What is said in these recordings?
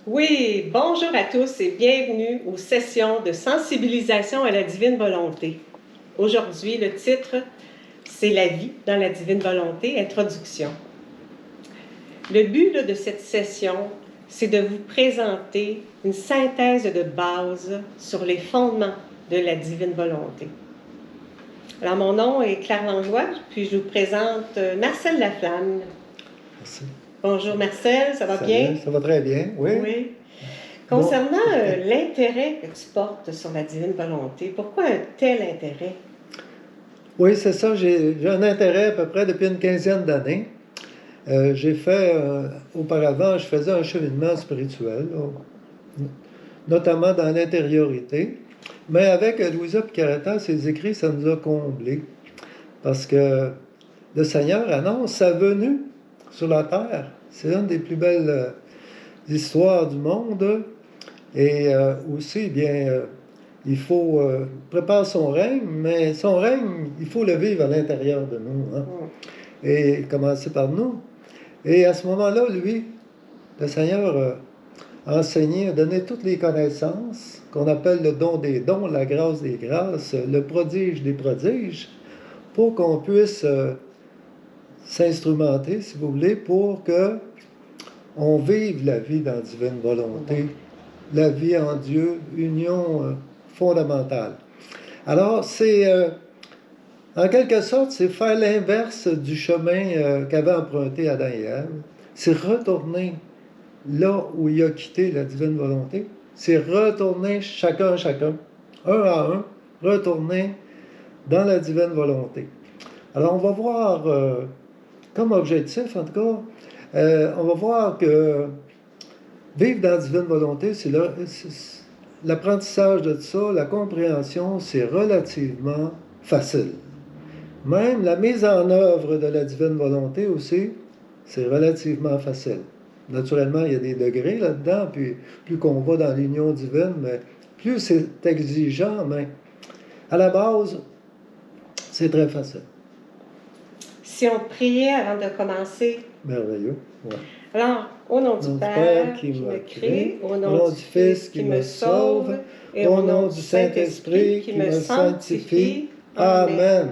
Oui, bonjour à tous et bienvenue aux sessions de sensibilisation à la divine volonté. Aujourd'hui, le titre, c'est La vie dans la divine volonté, introduction. Le but de cette session, c'est de vous présenter une synthèse de base sur les fondements de la divine volonté. Alors, mon nom est Claire Langlois, puis je vous présente Marcel Laflamme. Merci. Bonjour Marcel, ça va Salut, bien? ça va très bien, oui. Oui. Concernant l'intérêt que tu portes sur la divine volonté, pourquoi un tel intérêt? Oui, c'est ça, j'ai un intérêt à peu près depuis une quinzaine d'années. J'ai fait, auparavant, je faisais un cheminement spirituel, notamment dans l'intériorité. Mais avec Louisa Picaretta, ses écrits, ça nous a comblés. Parce que le Seigneur annonce sa venue sur la terre. C'est une des plus belles histoires du monde. Et aussi, bien, il faut préparer son règne, mais son règne, il faut le vivre à l'intérieur de nous. Hein? Et commencer par nous. Et à ce moment-là, lui, le Seigneur a enseigné, a donné toutes les connaissances qu'on appelle le don des dons, la grâce des grâces, le prodige des prodiges, pour qu'on puisse s'instrumenter, si vous voulez, pour que on vive la vie dans la divine volonté, la vie en Dieu, union fondamentale. Alors, c'est, en quelque sorte, c'est faire l'inverse du chemin qu'avaient emprunté Adam et Ève. C'est retourner là où il a quitté la divine volonté. C'est retourner chacun, un à un, retourner dans la divine volonté. Alors, on va voir, comme objectif, en tout cas, on va voir que vivre dans la divine volonté, c'est l'apprentissage de ça, la compréhension, c'est relativement facile. Même la mise en œuvre de la divine volonté aussi, c'est relativement facile. Naturellement, il y a des degrés là-dedans, puis plus qu'on va dans l'union divine, mais plus c'est exigeant, mais à la base, c'est très facile. Si on priait avant de commencer. Merveilleux. Ouais. Alors, au nom du Père qui me crée, au nom du Fils qui me sauve, et au nom du Saint-Esprit qui me sanctifie. Amen.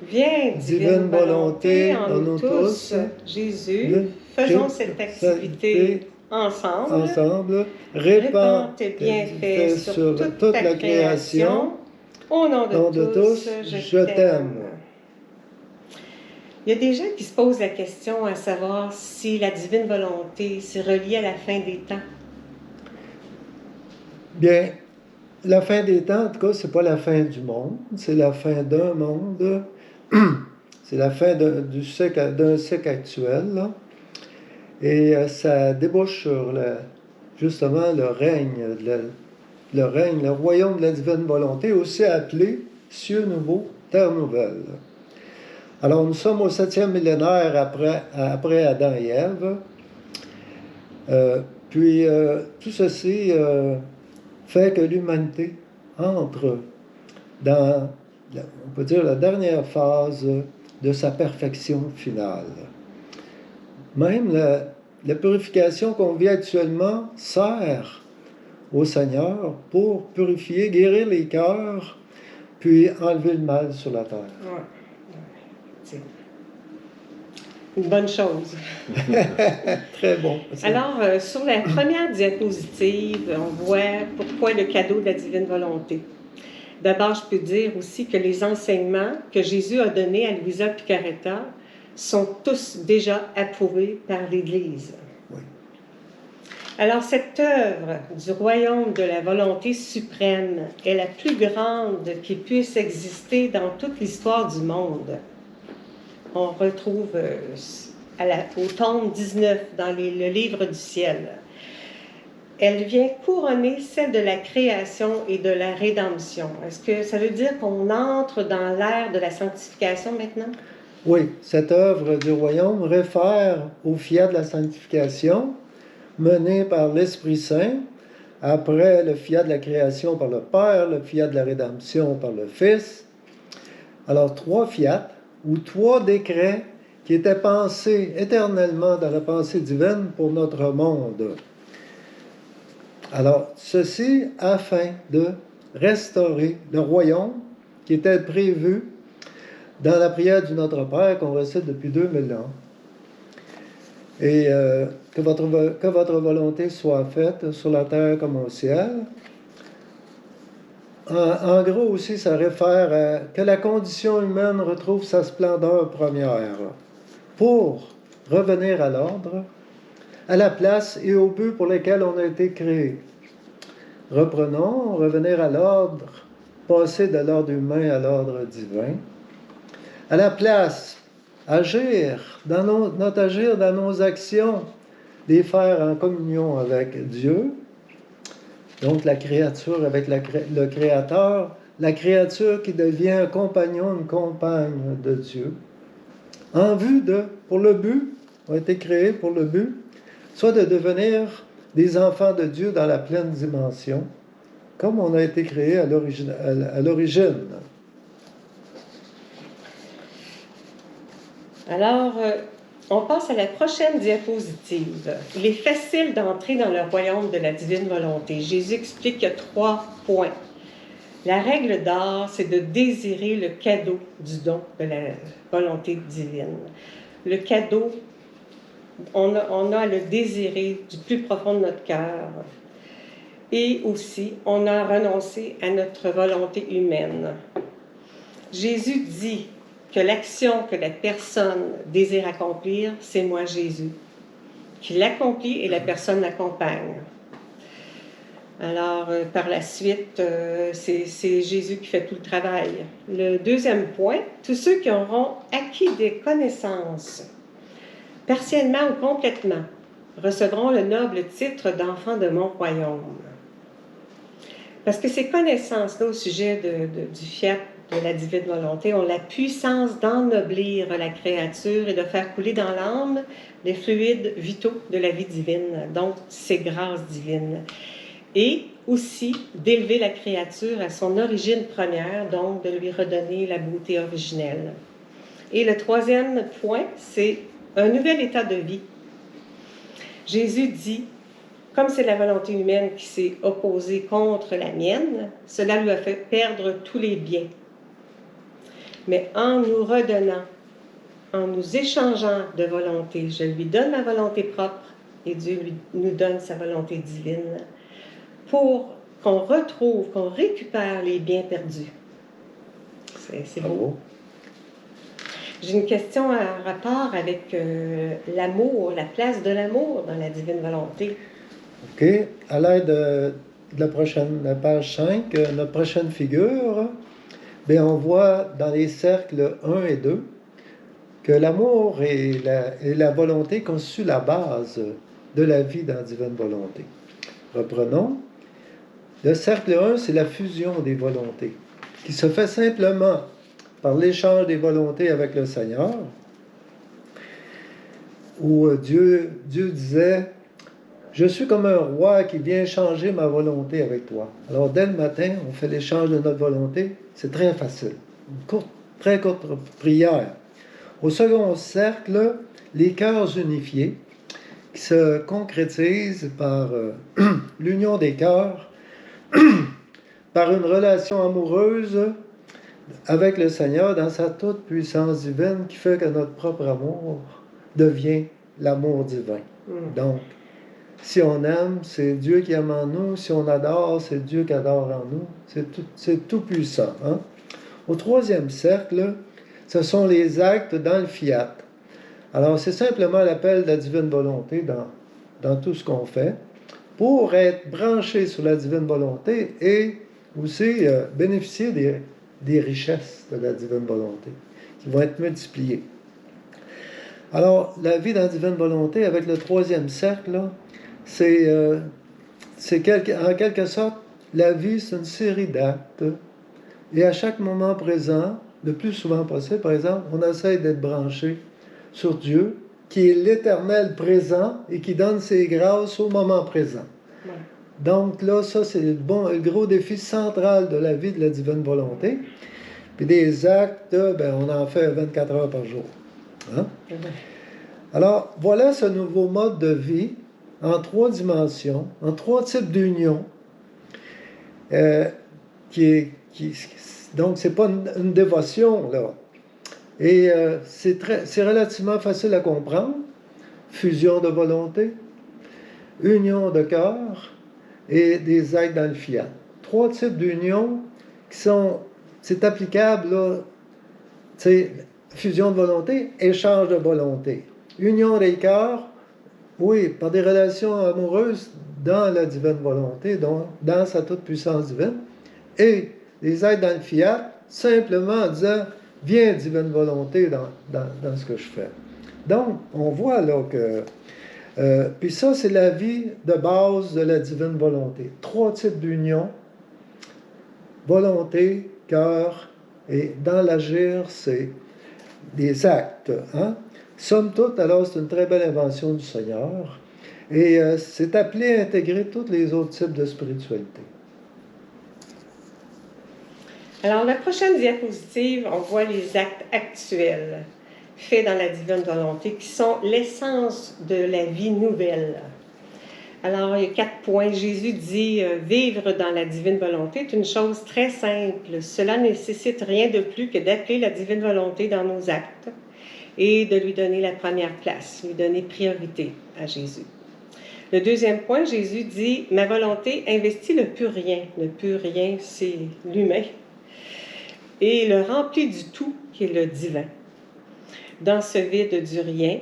Viens, divine volonté, en nous tous, Jésus, faisons cette activité ensemble. Répands tes bienfaits sur toute la création. Au nom de tous, je t'aime. Il y a des gens qui se posent la question à savoir si la divine volonté s'est reliée à la fin des temps. Bien, la fin des temps, en tout cas, c'est pas la fin du monde, c'est la fin d'un monde. C'est la fin d'un siècle actuel. Là. Et ça débouche sur justement le règne, le royaume de la divine volonté, aussi appelé cieux nouveaux, terre nouvelle. Alors, nous sommes au 7e millénaire après Adam et Ève. Puis, tout ceci fait que l'humanité entre dans, on peut dire, la dernière phase de sa perfection finale. Même la purification qu'on vit actuellement sert au Seigneur pour purifier, guérir les cœurs, puis enlever le mal sur la terre. Ouais. C'est une bonne chose. Très bon. Alors, sur la première diapositive, on voit pourquoi le cadeau de la divine volonté. D'abord, je peux dire aussi que les enseignements que Jésus a donnés à Louisa Picaretta sont tous déjà approuvés par l'Église. Oui. Alors, cette œuvre du royaume de la volonté suprême est la plus grande qui puisse exister dans toute l'histoire du monde. On retrouve au tome 19 dans le livre du ciel. Elle vient couronner celle de la création et de la rédemption. Est-ce que ça veut dire qu'on entre dans l'ère de la sanctification maintenant? Oui, cette œuvre du royaume réfère au fiat de la sanctification mené par l'Esprit Saint, après le fiat de la création par le Père, le fiat de la rédemption par le Fils. Alors, 3 fiat ou 3 décrets qui étaient pensés éternellement dans la pensée divine pour notre monde. Alors, ceci afin de restaurer le royaume qui était prévu dans la prière du Notre Père qu'on récite depuis 2000 ans. Et que votre volonté soit faite sur la terre comme au ciel. En gros aussi, ça réfère à que la condition humaine retrouve sa splendeur première pour revenir à l'ordre, à la place et au but pour lesquels on a été créé. Reprenons, revenir à l'ordre, passer de l'ordre humain à l'ordre divin. À la place, agir notre agir dans nos actions, les faire en communion avec Dieu, donc la créature avec le Créateur, la créature qui devient un compagnon, une compagne de Dieu, en vue de, pour le but, ont été créés pour le but, soit de devenir des enfants de Dieu dans la pleine dimension, comme on a été créé à l'origine. Alors, on passe à la prochaine diapositive. Il est facile d'entrer dans le royaume de la divine volonté. Jésus explique qu'il y a 3 points. La règle d'or, c'est de désirer le cadeau du don de la volonté divine. Le cadeau, on a à le désirer du plus profond de notre cœur. Et aussi, on a renoncé à notre volonté humaine. Jésus dit que l'action que la personne désire accomplir, c'est moi, Jésus, qui l'accomplit et la personne l'accompagne. Alors, par la suite, c'est Jésus qui fait tout le travail. Le deuxième point, tous ceux qui auront acquis des connaissances, partiellement ou complètement, recevront le noble titre d'enfants de mon royaume. Parce que ces connaissances-là au sujet du fiat, de la divine volonté, ont la puissance d'ennoblir la créature et de faire couler dans l'âme les fluides vitaux de la vie divine, donc ces grâces divines. Et aussi d'élever la créature à son origine première, donc de lui redonner la beauté originelle. Et le troisième point, c'est un nouvel état de vie. Jésus dit, comme c'est la volonté humaine qui s'est opposée contre la mienne, cela lui a fait perdre tous les biens. Mais en nous redonnant, en nous échangeant de volonté, je lui donne ma volonté propre et Dieu nous donne sa volonté divine pour qu'on retrouve, qu'on récupère les biens perdus. C'est beau. J'ai une question en rapport avec l'amour, la place de l'amour dans la divine volonté. OK. À l'aide de la page 5, notre prochaine figure, bien, on voit dans les cercles 1 et 2 que l'amour et la volonté constituent la base de la vie dans la divine volonté. Reprenons. Le cercle 1, c'est la fusion des volontés, qui se fait simplement par l'échange des volontés avec le Seigneur, où Dieu disait « Je suis comme un roi qui vient changer ma volonté avec toi. » Alors, dès le matin, on fait l'échange de notre volonté. C'est très facile. Une très courte prière. Au second cercle, les cœurs unifiés, qui se concrétisent par l'union des cœurs, par une relation amoureuse avec le Seigneur dans sa toute puissance divine qui fait que notre propre amour devient l'amour divin. Donc, si on aime, c'est Dieu qui aime en nous. Si on adore, c'est Dieu qui adore en nous. C'est tout puissant. Hein? Au troisième cercle, ce sont les actes dans le fiat. Alors, c'est simplement l'appel de la divine volonté dans tout ce qu'on fait pour être branché sur la divine volonté et aussi bénéficier des richesses de la divine volonté qui vont être multipliées. Alors, la vie dans la divine volonté, avec le troisième cercle, là, c'est en quelque sorte, la vie, c'est une série d'actes. Et à chaque moment présent, le plus souvent possible, par exemple, on essaie d'être branché sur Dieu, qui est l'éternel présent et qui donne ses grâces au moment présent. Ouais. Donc là, ça, c'est le gros défi central de la vie de la divine volonté. Puis des actes, ben, on en fait 24 heures par jour. Hein? Ouais. Alors, voilà ce nouveau mode de vie en 3 dimensions, en 3 types d'union, donc c'est pas une dévotion, là. Et c'est relativement facile à comprendre. Fusion de volonté, union de cœur et des actes dans le fiat. 3 types d'union c'est applicable, là, fusion de volonté, échange de volonté. Union des cœurs, oui, par des relations amoureuses dans la divine volonté, donc dans sa toute-puissance divine. Et les actes dans le fiat, simplement en disant, viens divine volonté dans ce que je fais. Donc, on voit là que... puis ça, c'est la vie de base de la divine volonté. 3 types d'union, volonté, cœur, et dans l'agir, c'est des actes. Hein? Somme toute, alors, c'est une très belle invention du Seigneur. Et c'est appelé à intégrer tous les autres types de spiritualité. Alors, la prochaine diapositive, on voit les actes actuels faits dans la divine volonté qui sont l'essence de la vie nouvelle. Alors, il y a 4 points. Jésus dit vivre dans la divine volonté est une chose très simple. Cela ne nécessite rien de plus que d'appeler la divine volonté dans nos actes et de lui donner la première place, lui donner priorité à Jésus. Le 2e point, Jésus dit ma volonté investit le pur rien. Le pur rien, c'est l'humain. Et le remplit du tout, qui est le divin. Dans ce vide du rien,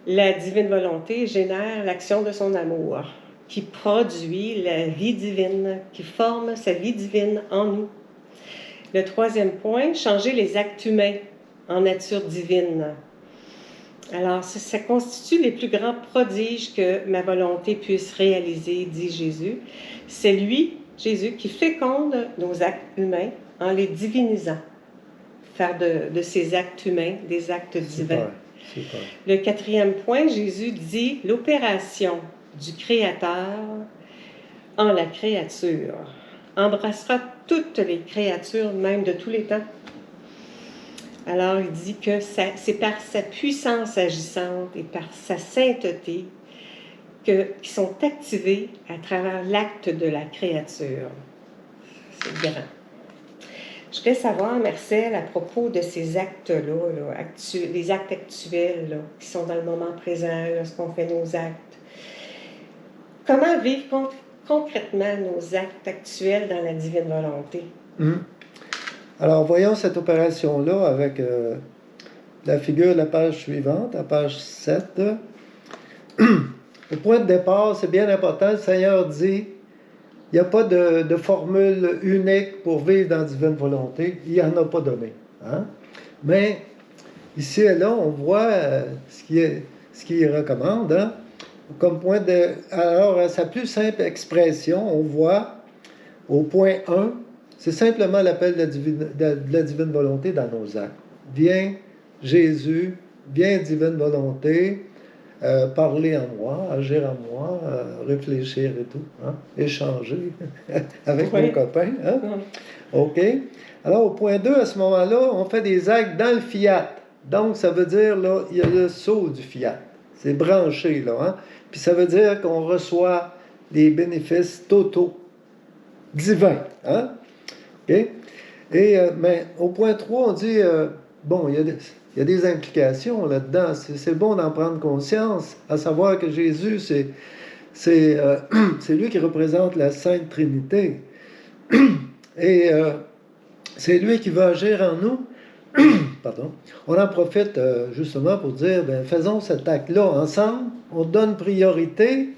la divine volonté génère l'action de son amour, qui produit la vie divine, qui forme sa vie divine en nous. Le 3e point, changer les actes humains en nature divine. Alors, ça constitue les plus grands prodiges que ma volonté puisse réaliser, dit Jésus. C'est lui, Jésus, qui féconde nos actes humains en les divinisant. Faire de ces actes humains des actes divins. Super. Le 4e point, Jésus dit l'opération du Créateur en la créature embrassera toutes les créatures, même de tous les temps. Alors, il dit que c'est par sa puissance agissante et par sa sainteté qui sont activés à travers l'acte de la créature. C'est grand. Je voudrais savoir, Marcel, à propos de ces actes-là, les actes actuels là, qui sont dans le moment présent, lorsqu'on fait nos actes. Comment vivre concrètement nos actes actuels dans la divine volonté? Alors, voyons cette opération-là avec la figure de la page suivante, la page 7. Le point de départ, c'est bien important. Le Seigneur dit, il n'y a pas de formule unique pour vivre dans la divine volonté. Il n'y en a pas donné. Hein? Mais ici et là, on voit ce qu'il recommande. Hein? Comme point de... Alors, à sa plus simple expression, on voit au point 1, c'est simplement l'appel de la divine volonté dans nos actes. Viens, Jésus, viens, divine volonté, parler en moi, agir en moi, réfléchir et tout, hein? Échanger avec nos copains. Hein? OK. Alors, au point 2, à ce moment-là, on fait des actes dans le fiat. Donc, ça veut dire, là, il y a le sceau du fiat. C'est branché, là. Hein? Puis ça veut dire qu'on reçoit les bénéfices totaux, divins. Hein? OK? Et, mais au point 3, on dit, bon, il y a des implications là-dedans. C'est bon d'en prendre conscience, à savoir que Jésus, c'est lui qui représente la Sainte Trinité. Et c'est lui qui va agir en nous. Pardon. On en profite justement pour dire, ben, faisons cet acte-là ensemble, on donne priorité,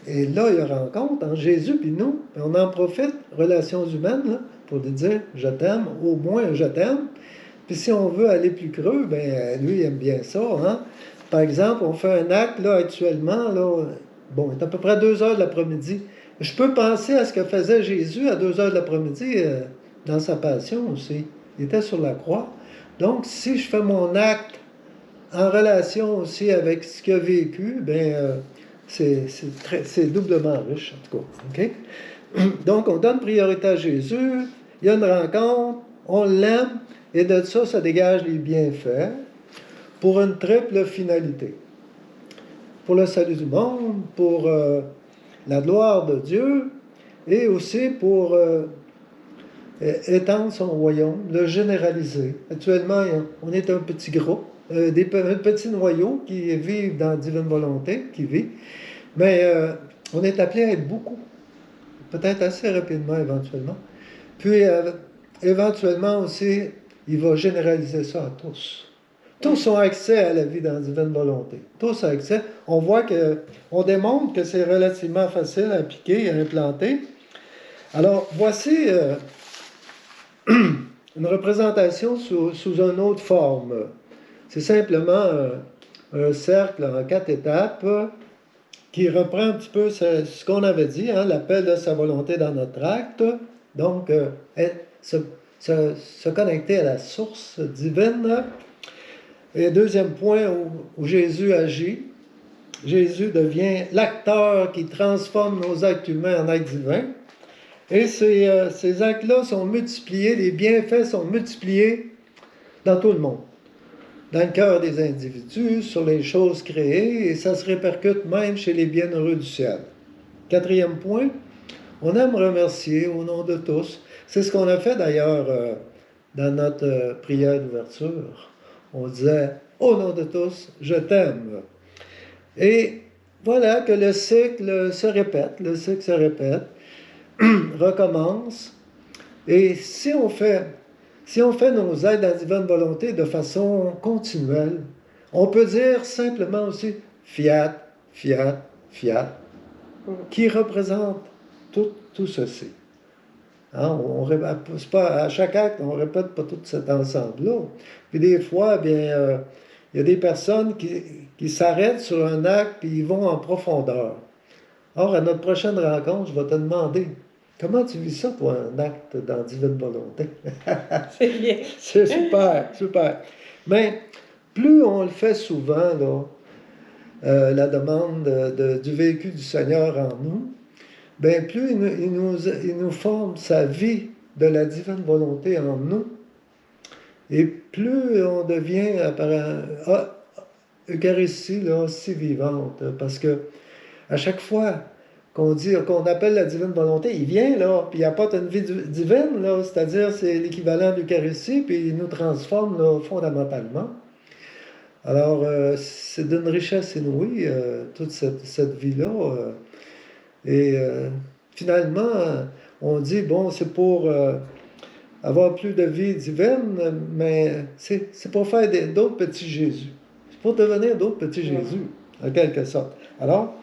et là, il y a rencontre entre Jésus et nous, et on en profite, relations humaines, là, pour lui dire, je t'aime, au moins je t'aime. Puis si on veut aller plus creux, ben lui, il aime bien ça. Hein? Par exemple, on fait un acte, là, actuellement, là, bon, il est à peu près 2 heures de l'après-midi. Je peux penser à ce que faisait Jésus à 2 heures de l'après-midi dans sa passion aussi. Il était sur la croix. Donc, si je fais mon acte en relation aussi avec ce qu'il a vécu, ben c'est doublement riche, en tout cas. Okay? Donc, on donne priorité à Jésus, il y a une rencontre, on l'aime, et de ça dégage les bienfaits pour une triple finalité. pour le salut du monde, pour la gloire de Dieu, et aussi pour étendre son royaume, le généraliser. Actuellement, on est un petit groupe, un petit noyau qui vivent dans la divine volonté, qui vit, mais on est appelé à être beaucoup, peut-être assez rapidement éventuellement. Puis, éventuellement aussi, il va généraliser ça à tous. Tous ont accès à la vie dans la divine volonté. Tous ont accès. On démontre que c'est relativement facile à appliquer et à implanter. Alors, voici une représentation sous une autre forme. C'est simplement un cercle en 4 étapes qui reprend un petit peu ce qu'on avait dit, hein, l'appel de sa volonté dans notre acte. Donc, se connecter à la source divine. Et deuxième point où Jésus agit, Jésus devient l'acteur qui transforme nos actes humains en actes divins. Et ces actes-là sont multipliés, les bienfaits sont multipliés dans tout le monde. Dans le cœur des individus, sur les choses créées, et ça se répercute même chez les bienheureux du ciel. Quatrième point, on aime remercier au nom de tous. C'est ce qu'on a fait d'ailleurs dans notre prière d'ouverture. On disait, au nom de tous, je t'aime. Et voilà que le cycle se répète, recommence. Et si on fait nos aides dans la divine volonté de façon continuelle, on peut dire simplement aussi fiat, fiat, fiat, qui représente tout ceci. Hein, c'est pas, à chaque acte, on ne répète pas tout cet ensemble-là. Puis des fois, bien, il y a des personnes qui s'arrêtent sur un acte et ils vont en profondeur. Or, à notre prochaine rencontre, je vais te demander, comment tu vis ça, toi, un acte dans la divine volonté? C'est bien. C'est super, super. Mais plus on le fait souvent, là, la demande du vécu du Seigneur en nous, bien, plus il nous forme sa vie de la divine volonté en nous, et plus on devient Eucharistie là, si vivante, parce que à chaque fois qu'on appelle la divine volonté, il vient là, puis il apporte une vie divine, là, c'est-à-dire c'est l'équivalent de l'Eucharistie, puis il nous transforme là, fondamentalement. Alors, c'est d'une richesse inouïe, toute cette vie-là. Et finalement, on dit, bon, c'est pour avoir plus de vie divine, mais c'est pour faire d'autres petits Jésus. C'est pour devenir d'autres petits Jésus, en quelque sorte. Alors,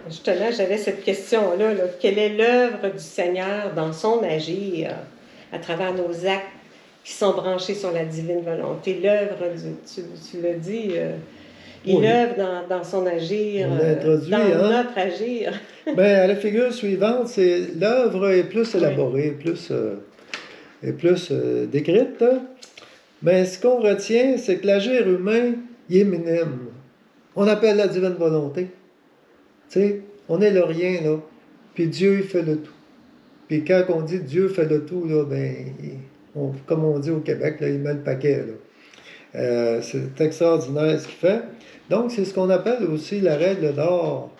justement, j'avais cette question-là. Là. Quelle est l'œuvre du Seigneur dans son agir à travers nos actes qui sont branchés sur la divine volonté? L'œuvre, tu l'as dit, il œuvre dans son agir, dans notre agir. Bien, la figure suivante, c'est l'œuvre est plus élaborée, plus décrite. Mais ce qu'on retient, c'est que l'agir humain, il est minime. On appelle la divine volonté. Tu sais, on est le rien, là. Puis Dieu, il fait le tout. Puis quand on dit Dieu fait le tout, là, ben, comme on dit au Québec, là, il met le paquet, là. C'est extraordinaire ce qu'il fait. Donc, c'est ce qu'on appelle aussi la règle d'or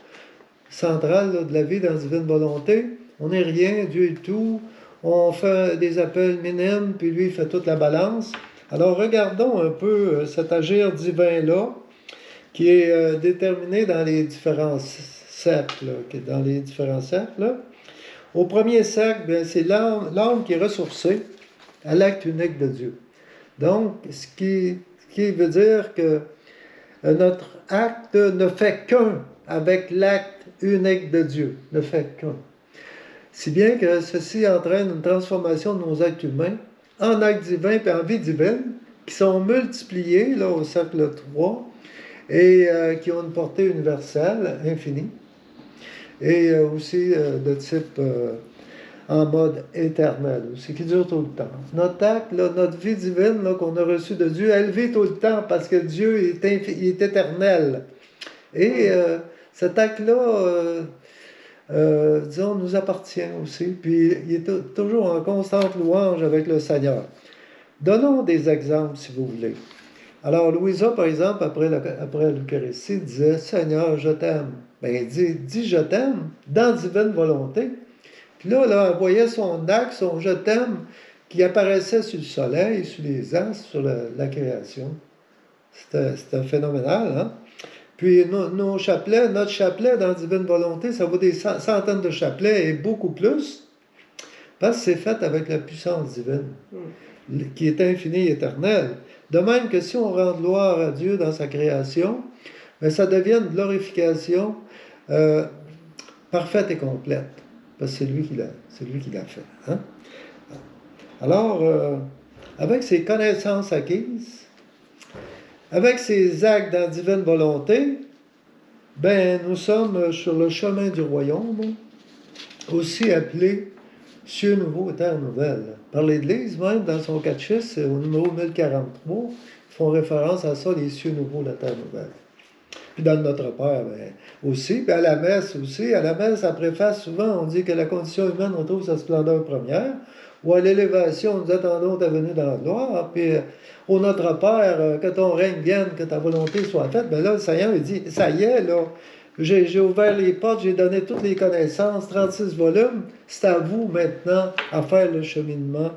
centrale là, de la vie dans la divine volonté. On n'est rien, Dieu est tout. On fait des appels minimes, puis lui, il fait toute la balance. Alors, regardons un peu cet agir divin-là, qui est déterminé dans les différents cercles. Au premier cercle, c'est l'âme qui est ressourcée à l'acte unique de Dieu. Donc, ce qui veut dire que notre acte ne fait qu'un avec l'acte unique de Dieu. Ne fait qu'un. Si bien que ceci entraîne une transformation de nos actes humains en actes divins et en vie divine, qui sont multipliés là, au cercle 3 et qui ont une portée universelle, infinie, et aussi de type en mode éternel aussi, qui dure tout le temps. Notre acte, là, notre vie divine là, qu'on a reçue de Dieu, elle vit tout le temps parce que Dieu il est éternel. Et cet acte-là, disons, nous appartient aussi, puis il est toujours en constante louange avec le Seigneur. Donnons des exemples, si vous voulez. Alors, Louisa, par exemple, après l'Eucharistie, disait Seigneur, je t'aime. Ben, il dit je t'aime dans divine volonté. Puis là, elle voyait son acte, son je t'aime, qui apparaissait sur le soleil, sur les astres, sur la création. C'était phénoménal, hein? Puis nos chapelets, notre chapelet dans divine volonté, ça vaut des centaines de chapelets et beaucoup plus, parce que c'est fait avec la puissance divine, qui est infinie et éternelle. De même que si on rend gloire à Dieu dans sa création, bien, ça devient une glorification parfaite et complète. Parce que c'est lui qui l'a fait. Hein? Alors, avec ces connaissances acquises, avec ces actes dans divine volonté, ben, nous sommes sur le chemin du royaume, aussi appelé cieux nouveaux et terre nouvelle. Par l'Église, même dans son catéchisme, au numéro 1043, ils font référence à ça, les cieux nouveaux, la terre nouvelle. Puis dans Notre Père, ben, aussi, puis à la messe aussi. À la messe, à préface, souvent, on dit que la condition humaine retrouve sa splendeur première, ou à l'élévation, nous attendons ta venue dans la gloire, puis au Notre Père, que ton règne vienne, que ta volonté soit faite. Ben là, le Seigneur, il dit, ça y est, là, j'ai ouvert les portes, j'ai donné toutes les connaissances, 36 volumes, c'est à vous maintenant à faire le cheminement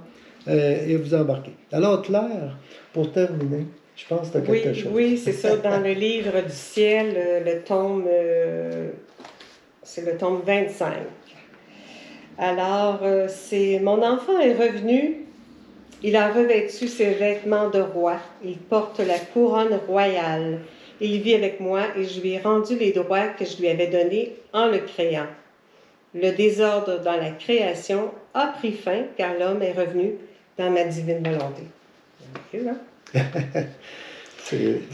et vous embarquer. Alors, Claire, pour terminer, je pense que tu as quelque chose. Oui, c'est ça. Dans le livre du ciel, le tome, c'est le tome 25. Alors, c'est mon enfant est revenu. Il a revêtu ses vêtements de roi. Il porte la couronne royale. Il vit avec moi et je lui ai rendu les droits que je lui avais donnés en le créant. Le désordre dans la création a pris fin car l'homme est revenu dans ma divine volonté.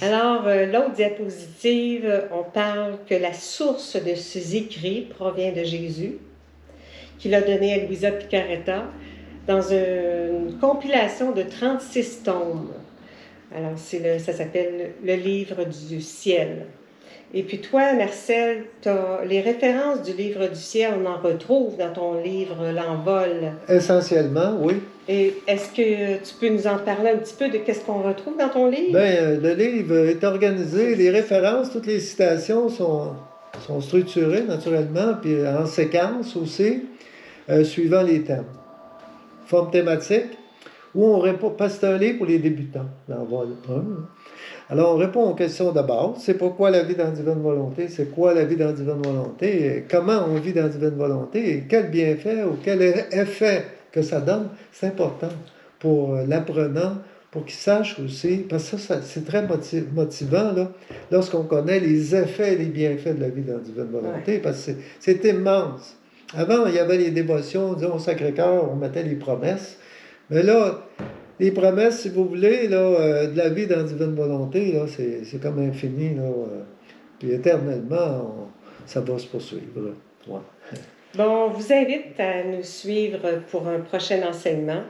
Alors, l'autre diapositive, on parle que la source de ces écrits provient de Jésus, qu'il a donné à Louisa Picaretta dans une compilation de 36 tomes. Alors, ça s'appelle le livre du ciel. Et puis toi, Marcel, les références du livre du ciel, on en retrouve dans ton livre L'Envol. Essentiellement, oui. Et est-ce que tu peux nous en parler un petit peu de qu'est-ce qu'on retrouve dans ton livre? Bien, le livre est organisé, les références, toutes les citations sont structurées naturellement, puis en séquence aussi, suivant les thèmes. Forme thématique, où on répond, parce que c'est un livre pour les débutants, l'Envol 1. Alors, on répond aux questions de base. C'est pourquoi la vie dans la divine volonté? C'est quoi la vie dans la divine volonté? Comment on vit dans la divine volonté? Et quel bienfait ou quel effet que ça donne? C'est important pour l'apprenant, pour qu'il sache aussi, parce que ça c'est très motivant, là, lorsqu'on connaît les effets et les bienfaits de la vie dans la divine volonté, parce que c'est immense. Avant, il y avait les dévotions, disons, au Sacré-Cœur, on mettait les promesses. Mais là, les promesses, si vous voulez, là, de la vie dans la divine volonté, là, c'est comme infini, là, puis éternellement, ça va se poursuivre. Ouais. Bon, on vous invite à nous suivre pour un prochain enseignement.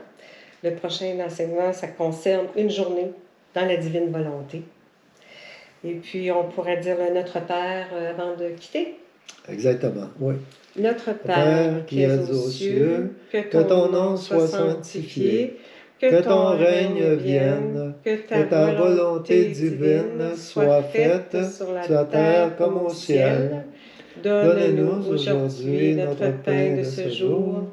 Le prochain enseignement, ça concerne une journée dans la divine volonté. Et puis, on pourrait dire Notre Père avant de quitter. Exactement, oui. Notre Père qui es aux cieux, que ton nom soit sanctifié, que ton règne vienne, que ta volonté divine soit faite sur la terre comme au ciel. Donne-nous aujourd'hui notre pain de ce jour.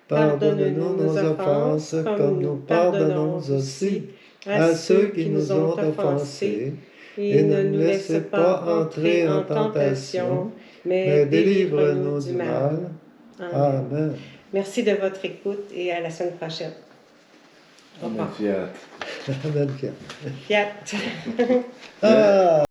Pardonne-nous nos offenses comme nous pardonnons aussi à ceux qui nous ont offensés. Et ne nous laisse pas entrer en tentation, mais délivre-nous du mal. Amen. Merci de votre écoute et à la semaine prochaine. Amen, fiat. Amen, fiat. Fiat. Ah!